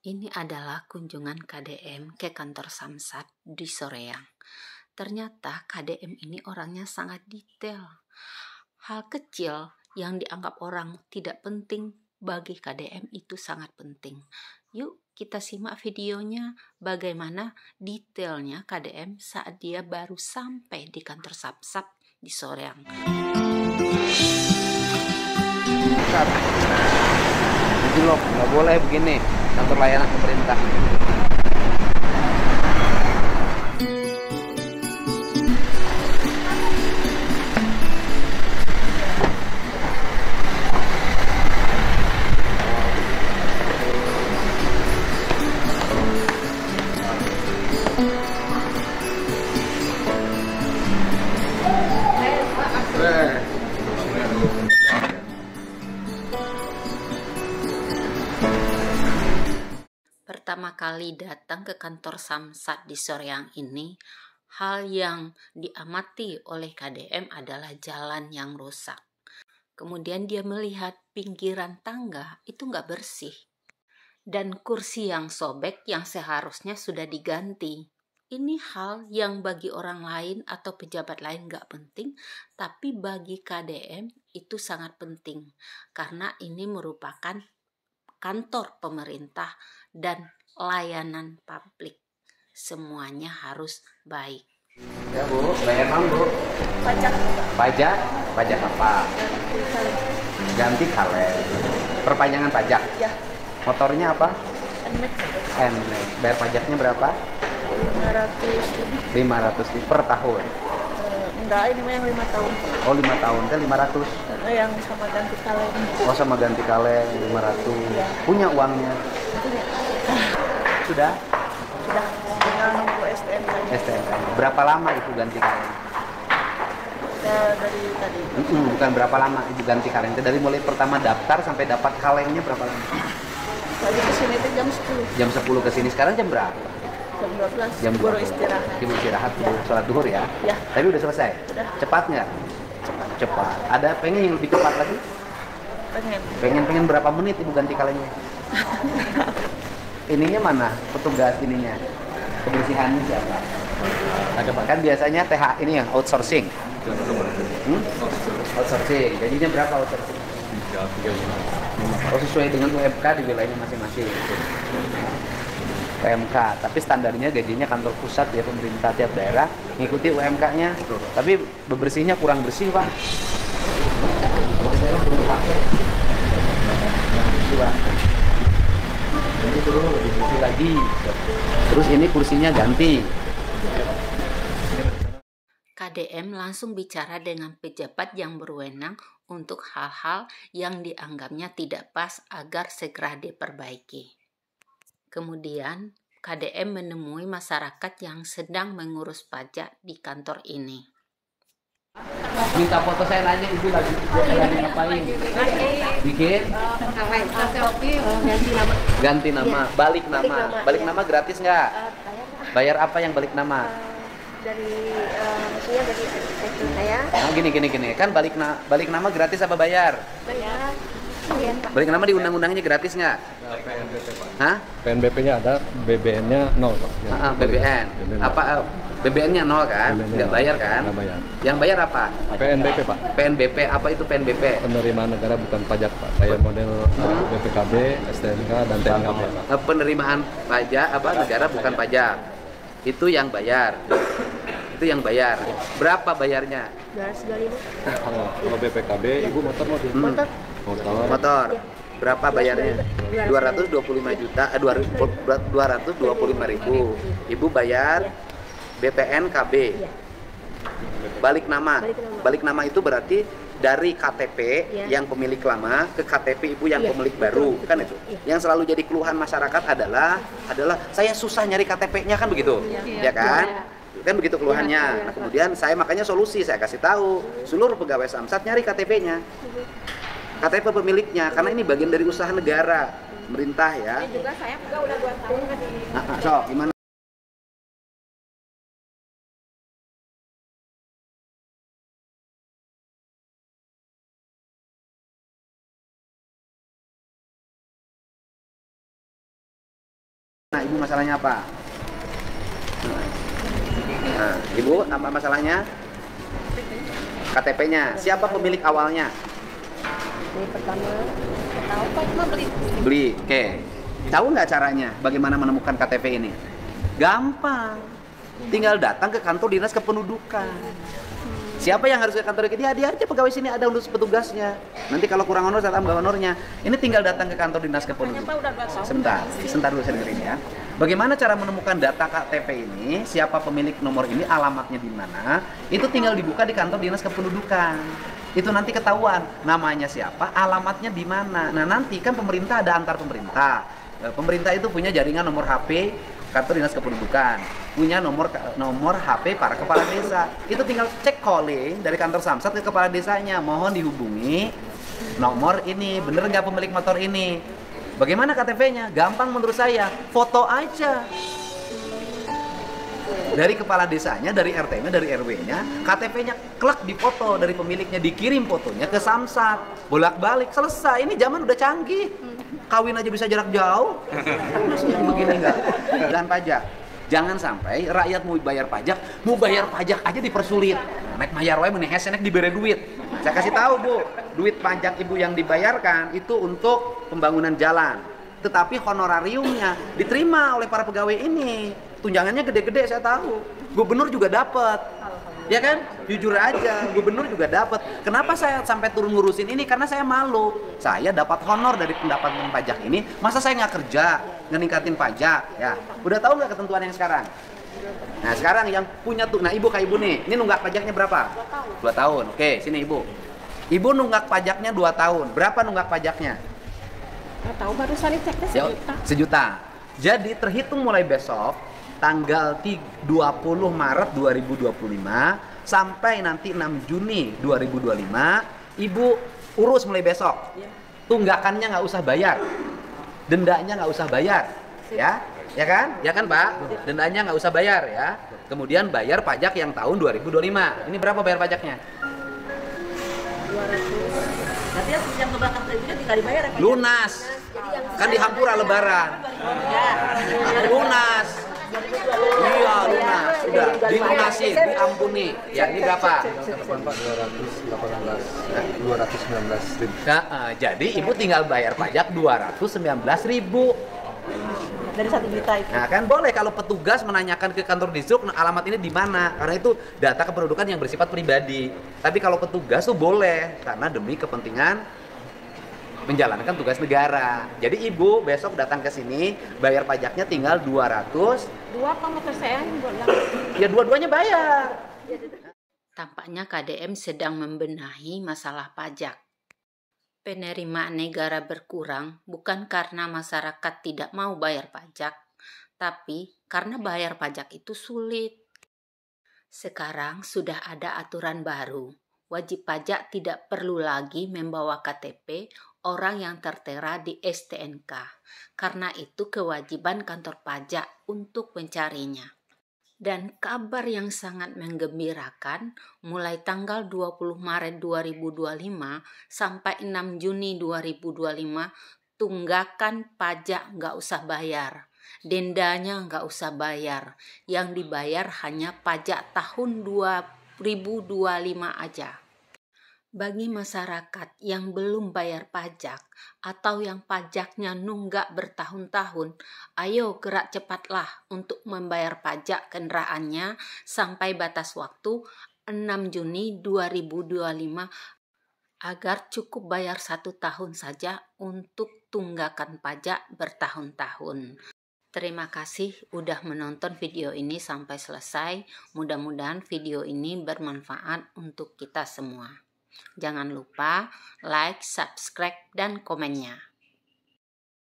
Ini adalah kunjungan KDM ke kantor Samsat di Soreang. Ternyata KDM ini orangnya sangat detail. Hal kecil yang dianggap orang tidak penting bagi KDM itu sangat penting. Yuk kita simak videonya bagaimana detailnya KDM saat dia baru sampai di kantor Samsat di Soreang. Loh, nggak boleh begini kantor layanan pemerintah. Pertama kali datang ke kantor Samsat di Soreang ini, hal yang diamati oleh KDM adalah jalan yang rusak. Kemudian dia melihat pinggiran tangga itu nggak bersih. Dan kursi yang sobek yang seharusnya sudah diganti. Ini hal yang bagi orang lain atau pejabat lain nggak penting, tapi bagi KDM itu sangat penting. Karena ini merupakan kantor pemerintah dan layanan publik. Semuanya harus baik. Ya Bu, bayar non Bu? Pajak. Pajak? Pajak apa? Ganti kaleng. Perpanjangan pajak? Ya. Motornya apa? NMAX. NMAX. Bayar pajaknya berapa? 500 lebih. 500 per tahun. Enggak, ini mah yang 5 tahun. Oh 5 tahun kan 500. Yang sama ganti kaleng. Oh sama ganti kaleng 500. Ya. Punya uangnya? Punya. Sudah? Sudah. Tinggal nunggu STNK. STNK. Berapa lama itu ganti kaleng? Ya, dari tadi. Bukan berapa lama itu ganti kaleng. Dari mulai pertama daftar sampai dapat kalengnya berapa lama? Tadi kesini itu jam 10. Jam 10 ke sini. Sekarang jam berapa? Jam 12. Jam baru 12. istirahat. Ibu istirahat, Ya. sholat duhur ya? Ya. Tapi udah selesai? Udah. Cepat nggak? Cepat. Cepat. Ada pengen yang lebih cepat lagi? Pengen berapa menit ibu ganti kalengnya? Ininya mana? Petugas ininya? Kebersihannya siapa? Ada Pak. Kan biasanya TH ini yang outsourcing. Outsourcing. Gajinya berapa outsourcing? 3,5. Oh, sesuai dengan UMK di wilayahnya masing-masing. UMK, tapi standarnya gajinya kantor pusat ya pemerintah tiap daerah ngikuti UMK-nya. Tapi bebersihnya kurang bersih, Pak. Ini turun lebih bersih lagi. Terus ini kursinya ganti. KDM langsung bicara dengan pejabat yang berwenang untuk hal-hal yang dianggapnya tidak pas agar segera diperbaiki. Kemudian, KDM menemui masyarakat yang sedang mengurus pajak di kantor ini. Minta foto, saya nanya ibu lagi ngapain? Bikin? Ganti nama, balik nama. Balik nama gratis nggak? Bayar apa yang balik nama? Dari maksudnya dari asisten saya. Nah, gini. Kan balik nama gratis apa bayar? Bayar. Iya, Pak. Balik nama di undang-undangnya gratis nggak? PNBP Pak. Hah? PNBP-nya ada, BBN-nya 0 Pak. BBN. Apa? BBN-nya 0 kan? Nggak bayar kan? Nggak bayar. Yang bayar apa? PNBP Pak. PNBP. Apa itu PNBP? Penerimaan negara bukan pajak Pak. Kayak model BPKB, STNK, dan TNKB Pak. Penerimaan pajak negara bukan pajak. Itu yang bayar. Berapa bayarnya? 225. Kalau BPKB, Ibu motor mobil? Motor. Motor. Berapa bayarnya? 225 juta, 225.000. Ibu bayar BPN KB. Balik nama itu berarti dari KTP yang pemilik lama ke KTP ibu yang pemilik baru, kan itu. Yang selalu jadi keluhan masyarakat adalah saya susah nyari KTP-nya, kan begitu. Ya kan? Kan begitu keluhannya. Nah, kemudian saya makanya solusi, saya kasih tahu seluruh pegawai Samsat nyari KTP-nya. KTP pemiliknya, karena ini bagian dari usaha negara, pemerintah ya. Juga saya udah 2 tahun kan di So, gimana? Nah, Ibu masalahnya apa? Nah, Ibu apa masalahnya? KTP-nya. Siapa pemilik awalnya? Ini pertama tahu Pak cuma beli. Beli. Oke. Tahu nggak caranya bagaimana menemukan KTP ini? Gampang. Tinggal datang ke kantor dinas kependudukan. Siapa yang harus ke kantor dia aja pegawai sini, ada urus petugasnya. Nanti kalau kurang honor saya tambah honornya. Ini tinggal datang ke kantor dinas kependudukan. Sebentar dulu saya dengerin ya. Bagaimana cara menemukan data KTP ini? Siapa pemilik nomor ini? Alamatnya di mana? Itu tinggal dibuka di kantor dinas kependudukan. Itu nanti ketahuan namanya siapa, alamatnya di mana. Nah nanti kan pemerintah ada antar pemerintah. Pemerintah itu punya jaringan nomor HP kantor dinas kependudukan, punya nomor HP para kepala desa. Itu tinggal cek calling dari kantor Samsat ke kepala desanya, mohon dihubungi nomor ini, bener nggak pemilik motor ini. Bagaimana KTP-nya? Gampang menurut saya, foto aja dari kepala desanya, dari RT-nya, dari RW-nya, KTP-nya klak dipoto dari pemiliknya, dikirim fotonya ke Samsat, bolak-balik, selesai. Ini zaman udah canggih, kawin aja bisa jarak jauh. Begini enggak? Dan pajak, jangan sampai rakyat mau bayar pajak aja dipersulit. Nek mayar wae meneh nek diberi duit. Saya kasih tahu Bu, duit pajak Ibu yang dibayarkan itu untuk pembangunan jalan, tetapi honorariumnya diterima oleh para pegawai ini. Tunjangannya gede-gede, saya tahu. Gubernur juga dapat. Ya kan? Jujur aja, gubernur juga dapat. Kenapa saya sampai turun ngurusin ini? Karena saya malu. Saya dapat honor dari pendapatan pajak ini, masa saya nggak kerja, ningkatin pajak? Ya, udah tahu nggak ketentuan yang sekarang? Nah, sekarang yang punya tuh, nah Ibu kayak Ibu nih, ini nunggak pajaknya berapa? 2 tahun. Oke, sini Ibu. Ibu nunggak pajaknya 2 tahun. Berapa nunggak pajaknya? Nggak tahu, barusan diceknya sejuta. Jadi terhitung mulai besok tanggal 20 Maret 2025 sampai nanti 6 Juni 2025 Ibu urus mulai besok. Tunggakannya nggak usah bayar, dendanya nggak usah bayar, ya kan Pak? Dendanya nggak usah bayar ya. Kemudian bayar pajak yang tahun 2025. Ini berapa bayar pajaknya? 200. Nanti yang ke belakang juga tinggal dibayar ya Pak? Lunas. Kan di Hampura Lebaran. Lunas. Iya, lunas. Sudah dilunasin, diampuni. Ya, ini berapa? 219 ribu. Nah, jadi Ibu tinggal bayar pajak 219.000. Dari 1 juta itu. Nah, kan boleh kalau petugas menanyakan ke kantor dishub alamat ini di mana, karena itu data kependudukan yang bersifat pribadi. Tapi kalau petugas tuh boleh karena demi kepentingan menjalankan tugas negara. Jadi Ibu besok datang ke sini, bayar pajaknya tinggal 200. Dua apa motor saya Ya dua-duanya bayar. Tampaknya KDM sedang membenahi masalah pajak. Penerimaan negara berkurang bukan karena masyarakat tidak mau bayar pajak, tapi karena bayar pajak itu sulit. Sekarang sudah ada aturan baru. Wajib pajak tidak perlu lagi membawa KTP orang yang tertera di STNK. Karena itu kewajiban kantor pajak untuk mencarinya. Dan kabar yang sangat menggembirakan, mulai tanggal 20 Maret 2025 sampai 6 Juni 2025, tunggakan pajak nggak usah bayar. Dendanya nggak usah bayar. Yang dibayar hanya pajak tahun 2025 aja. Bagi masyarakat yang belum bayar pajak atau yang pajaknya nunggak bertahun-tahun, ayo gerak cepatlah untuk membayar pajak kendaraannya sampai batas waktu 6 Juni 2025 agar cukup bayar 1 tahun saja untuk tunggakan pajak bertahun-tahun. Terima kasih udah menonton video ini sampai selesai. Mudah-mudahan video ini bermanfaat untuk kita semua. Jangan lupa like, subscribe, dan komennya.